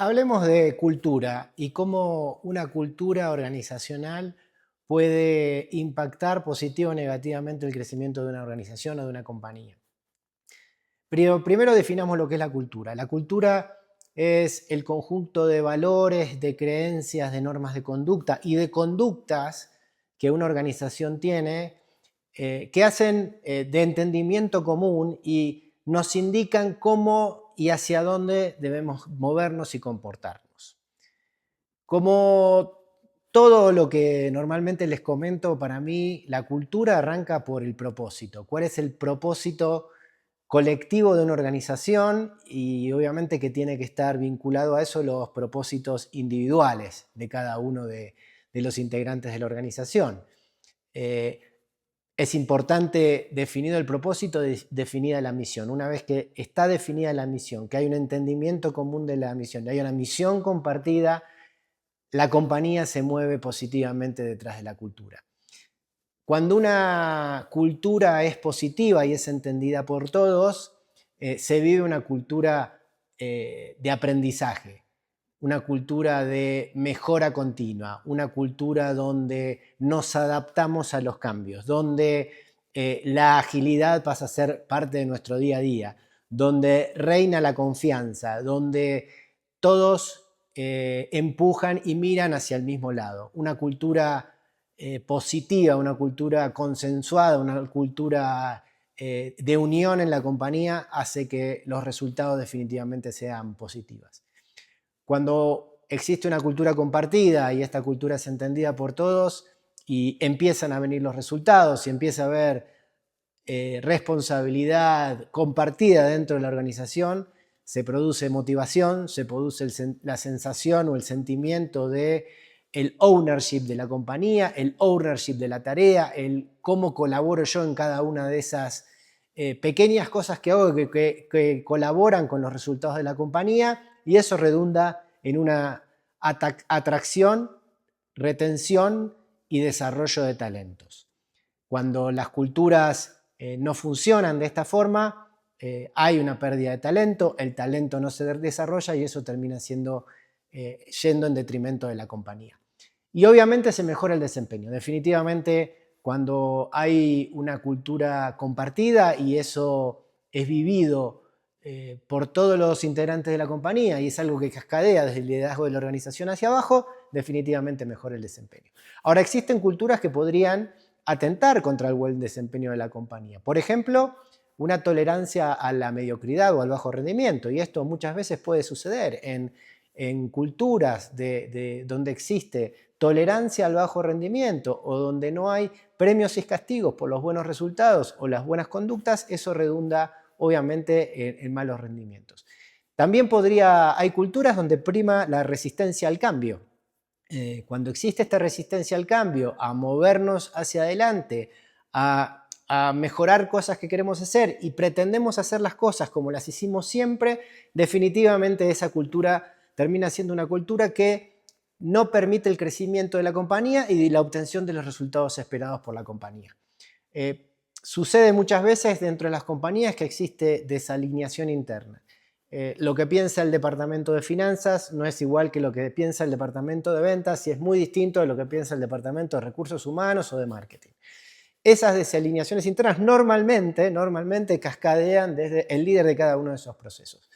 Hablemos de cultura y cómo una cultura organizacional puede impactar positivo o negativamente el crecimiento de una organización o de una compañía. Primero definamos lo que es la cultura. La cultura es el conjunto de valores, de creencias, de normas de conducta y de conductas que una organización tiene que hacen de entendimiento común y nos indican cómo y hacia dónde debemos movernos y comportarnos. Como todo lo que normalmente les comento, para mí la cultura arranca por el propósito. ¿Cuál es el propósito colectivo de una organización? Y obviamente que tiene que estar vinculado a eso los propósitos individuales de cada uno de los integrantes de la organización. Eh, es importante, definido el propósito, definida la misión. Una vez que está definida la misión, que hay un entendimiento común de la misión, que hay una misión compartida, la compañía se mueve positivamente detrás de la cultura. Cuando una cultura es positiva y es entendida por todos, se vive una cultura de aprendizaje, una cultura de mejora continua, una cultura donde nos adaptamos a los cambios, donde la agilidad pasa a ser parte de nuestro día a día, donde reina la confianza, donde todos empujan y miran hacia el mismo lado. Una cultura positiva, una cultura consensuada, una cultura de unión en la compañía hace que los resultados definitivamente sean positivos. Cuando existe una cultura compartida y esta cultura es entendida por todos y empiezan a venir los resultados y empieza a haber responsabilidad compartida dentro de la organización, se produce motivación, se produce la sensación o el sentimiento de el ownership de la compañía, el ownership de la tarea, el cómo colaboro yo en cada una de esas pequeñas cosas que hago que colaboran con los resultados de la compañía, y eso redunda en una atracción, retención y desarrollo de talentos. Cuando las culturas no funcionan de esta forma, hay una pérdida de talento, el talento no se desarrolla y eso termina yendo en detrimento de la compañía. Y obviamente se mejora el desempeño. Definitivamente, cuando hay una cultura compartida y eso es vivido por todos los integrantes de la compañía y es algo que cascadea desde el liderazgo de la organización hacia abajo, definitivamente mejora el desempeño. Ahora, existen culturas que podrían atentar contra el buen desempeño de la compañía. Por ejemplo, una tolerancia a la mediocridad o al bajo rendimiento, y esto muchas veces puede suceder en culturas donde existe tolerancia al bajo rendimiento o donde no hay premios y castigos por los buenos resultados o las buenas conductas. Eso redunda obviamente en malos rendimientos. También hay culturas donde prima la resistencia al cambio. Cuando existe esta resistencia al cambio, a movernos hacia adelante, a mejorar cosas que queremos hacer y pretendemos hacer las cosas como las hicimos siempre, definitivamente esa cultura termina siendo una cultura que no permite el crecimiento de la compañía y la obtención de los resultados esperados por la compañía. Sucede muchas veces dentro de las compañías que existe desalineación interna. Lo que piensa el departamento de finanzas no es igual que lo que piensa el departamento de ventas y es muy distinto de lo que piensa el departamento de recursos humanos o de marketing. Esas desalineaciones internas normalmente cascadean desde el líder de cada uno de esos procesos.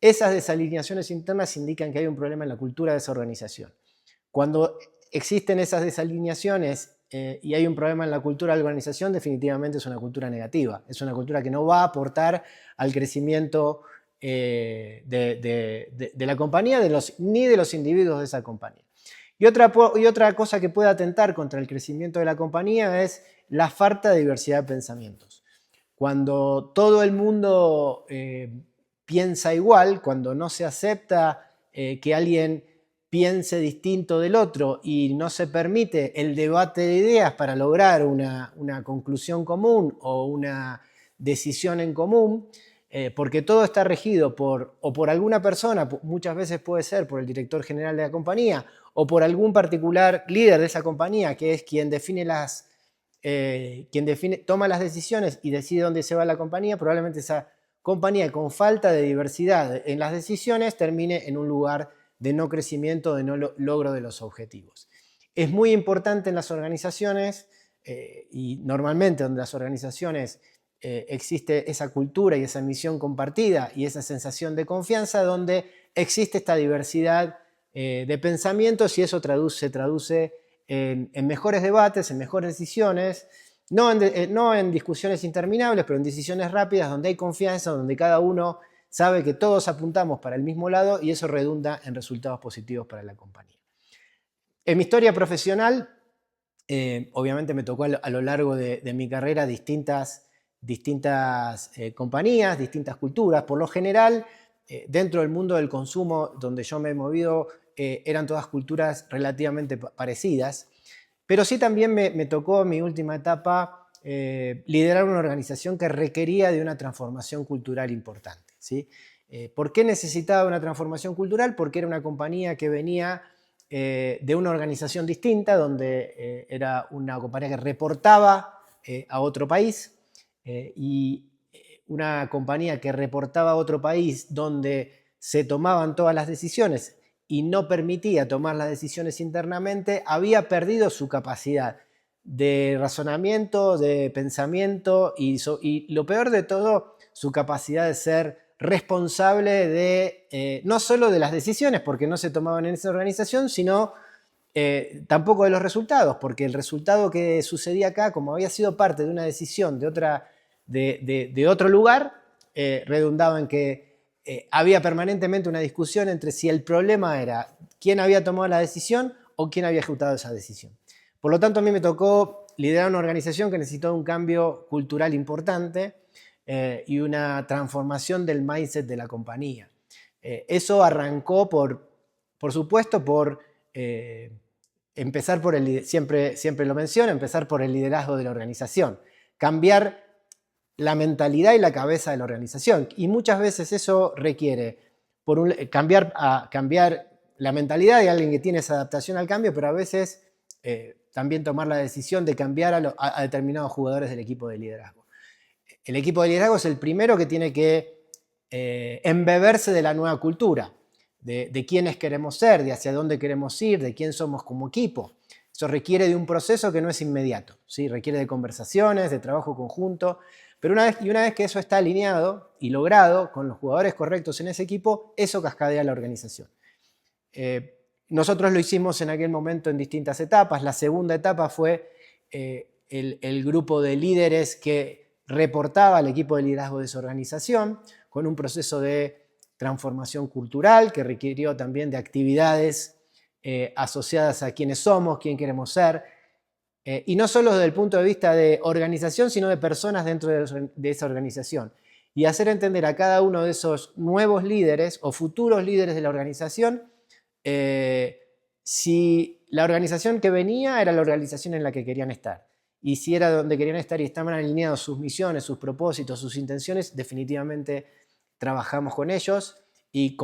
Esas desalineaciones internas indican que hay un problema en la cultura de esa organización. Cuando existen esas desalineaciones y hay un problema en la cultura de la organización, definitivamente es una cultura negativa. Es una cultura que no va a aportar al crecimiento de la compañía ni de los individuos de esa compañía. Y otra cosa que puede atentar contra el crecimiento de la compañía es la falta de diversidad de pensamientos. Cuando todo el mundo piensa igual, cuando no se acepta que alguien piense distinto del otro y no se permite el debate de ideas para lograr una conclusión común o una decisión en común, porque todo está regido por alguna persona, muchas veces puede ser por el director general de la compañía o por algún particular líder de esa compañía, que es quien toma las decisiones y decide dónde se va la compañía. Probablemente esa compañía con falta de diversidad en las decisiones termine en un lugar de no crecimiento, de no logro de los objetivos. Es muy importante en las organizaciones y normalmente donde las organizaciones existe esa cultura y esa misión compartida y esa sensación de confianza, donde existe esta diversidad de pensamientos y eso se traduce en mejores debates, en mejores decisiones, no en discusiones interminables, pero en decisiones rápidas donde hay confianza, donde cada uno sabe que todos apuntamos para el mismo lado y eso redunda en resultados positivos para la compañía. En mi historia profesional, obviamente me tocó a lo largo de mi carrera distintas compañías, distintas culturas. Por lo general, dentro del mundo del consumo donde yo me he movido, eran todas culturas relativamente parecidas. Pero sí también me tocó en mi última etapa liderar una organización que requería de una transformación cultural importante, ¿sí? ¿Por qué necesitaba una transformación cultural? Porque era una compañía que venía de una organización distinta, donde era una compañía que reportaba a otro país y una compañía que reportaba a otro país donde se tomaban todas las decisiones y no permitía tomar las decisiones internamente, había perdido su capacidad de razonamiento, de pensamiento y lo peor de todo, su capacidad de ser responsable de no solo de las decisiones, porque no se tomaban en esa organización, sino tampoco de los resultados, porque el resultado que sucedía acá, como había sido parte de una decisión de otro lugar, redundaba en que había permanentemente una discusión entre si el problema era quién había tomado la decisión o quién había ejecutado esa decisión. Por lo tanto, a mí me tocó liderar una organización que necesitó un cambio cultural importante y una transformación del mindset de la compañía. Eso arrancó por supuesto, por empezar por siempre lo menciono, empezar por el liderazgo de la organización. Cambiar la mentalidad y la cabeza de la organización. Y muchas veces eso requiere cambiar la mentalidad de alguien que tiene esa adaptación al cambio, pero a veces también tomar la decisión de cambiar a determinados jugadores del equipo de liderazgo. El equipo de liderazgo es el primero que tiene que embeberse de la nueva cultura, de quiénes queremos ser, de hacia dónde queremos ir, de quién somos como equipo. Eso requiere de un proceso que no es inmediato, ¿sí? Requiere de conversaciones, de trabajo conjunto, pero una vez que eso está alineado y logrado con los jugadores correctos en ese equipo, eso cascadea a la organización. Nosotros lo hicimos en aquel momento en distintas etapas. La segunda etapa fue el grupo de líderes que reportaba al equipo de liderazgo de esa organización, con un proceso de transformación cultural que requirió también de actividades asociadas a quiénes somos, quién queremos ser, y no solo desde el punto de vista de organización, sino de personas dentro de esa organización. Y hacer entender a cada uno de esos nuevos líderes o futuros líderes de la organización si la organización que venía era la organización en la que querían estar. Y si era donde querían estar y estaban alineados sus misiones, sus propósitos, sus intenciones, definitivamente trabajamos con ellos y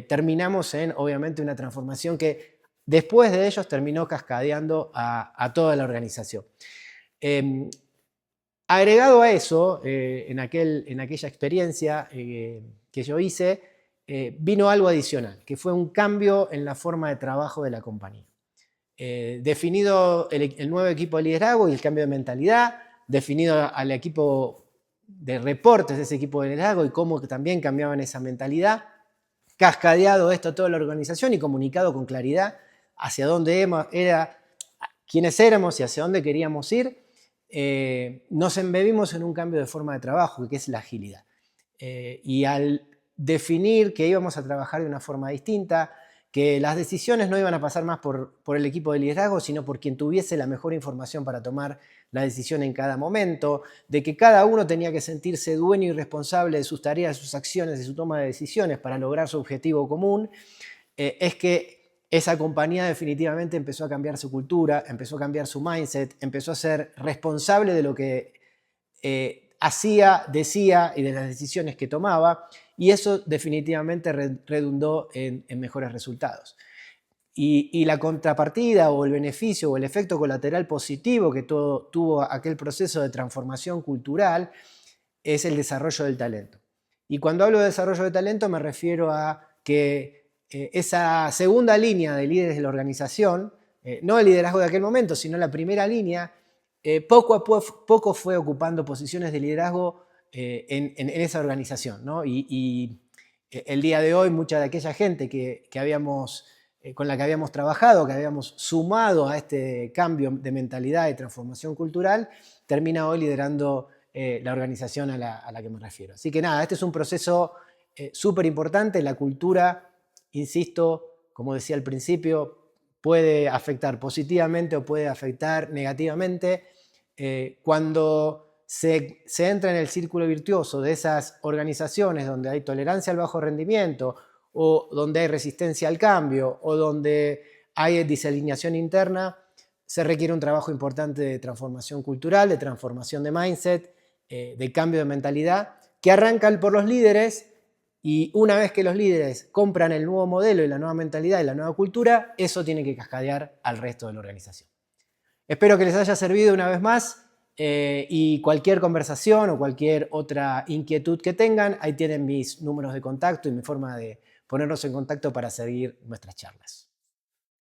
terminamos en, obviamente, una transformación que después de ellos terminó cascadeando a toda la organización. Agregado a eso, en aquella experiencia que yo hice, vino algo adicional, que fue un cambio en la forma de trabajo de la compañía. Definido el nuevo equipo de liderazgo y el cambio de mentalidad, definido al equipo de reportes de ese equipo de liderazgo y cómo también cambiaban esa mentalidad, cascadeado esto a toda la organización y comunicado con claridad hacia dónde quiénes éramos y hacia dónde queríamos ir, nos embebimos en un cambio de forma de trabajo, que es la agilidad. Y al definir que íbamos a trabajar de una forma distinta, que las decisiones no iban a pasar más por el equipo de liderazgo, sino por quien tuviese la mejor información para tomar la decisión en cada momento, de que cada uno tenía que sentirse dueño y responsable de sus tareas, de sus acciones, de su toma de decisiones para lograr su objetivo común, es que esa compañía definitivamente empezó a cambiar su cultura, empezó a cambiar su mindset, empezó a ser responsable de lo que hacía, decía y de las decisiones que tomaba, y eso definitivamente redundó en mejores resultados. Y la contrapartida o el beneficio o el efecto colateral positivo que tuvo aquel proceso de transformación cultural es el desarrollo del talento. Y cuando hablo de desarrollo de talento me refiero a que esa segunda línea de líderes de la organización, no el liderazgo de aquel momento, sino la primera línea, poco a poco fue ocupando posiciones de liderazgo en esa organización, ¿no? Y el día de hoy mucha de aquella gente con la que habíamos trabajado, que habíamos sumado a este cambio de mentalidad y transformación cultural, termina hoy liderando la organización a la que me refiero. Así que nada, este es un proceso súper importante. La cultura, insisto, como decía al principio, puede afectar positivamente o puede afectar negativamente. Cuando se entra en el círculo virtuoso de esas organizaciones donde hay tolerancia al bajo rendimiento, o donde hay resistencia al cambio, o donde hay desalineación interna, se requiere un trabajo importante de transformación cultural, de transformación de mindset, de cambio de mentalidad, que arrancan por los líderes, y una vez que los líderes compran el nuevo modelo y la nueva mentalidad y la nueva cultura, eso tiene que cascadear al resto de la organización. Espero que les haya servido una vez más, y cualquier conversación o cualquier otra inquietud que tengan, ahí tienen mis números de contacto y mi forma de ponernos en contacto para seguir nuestras charlas.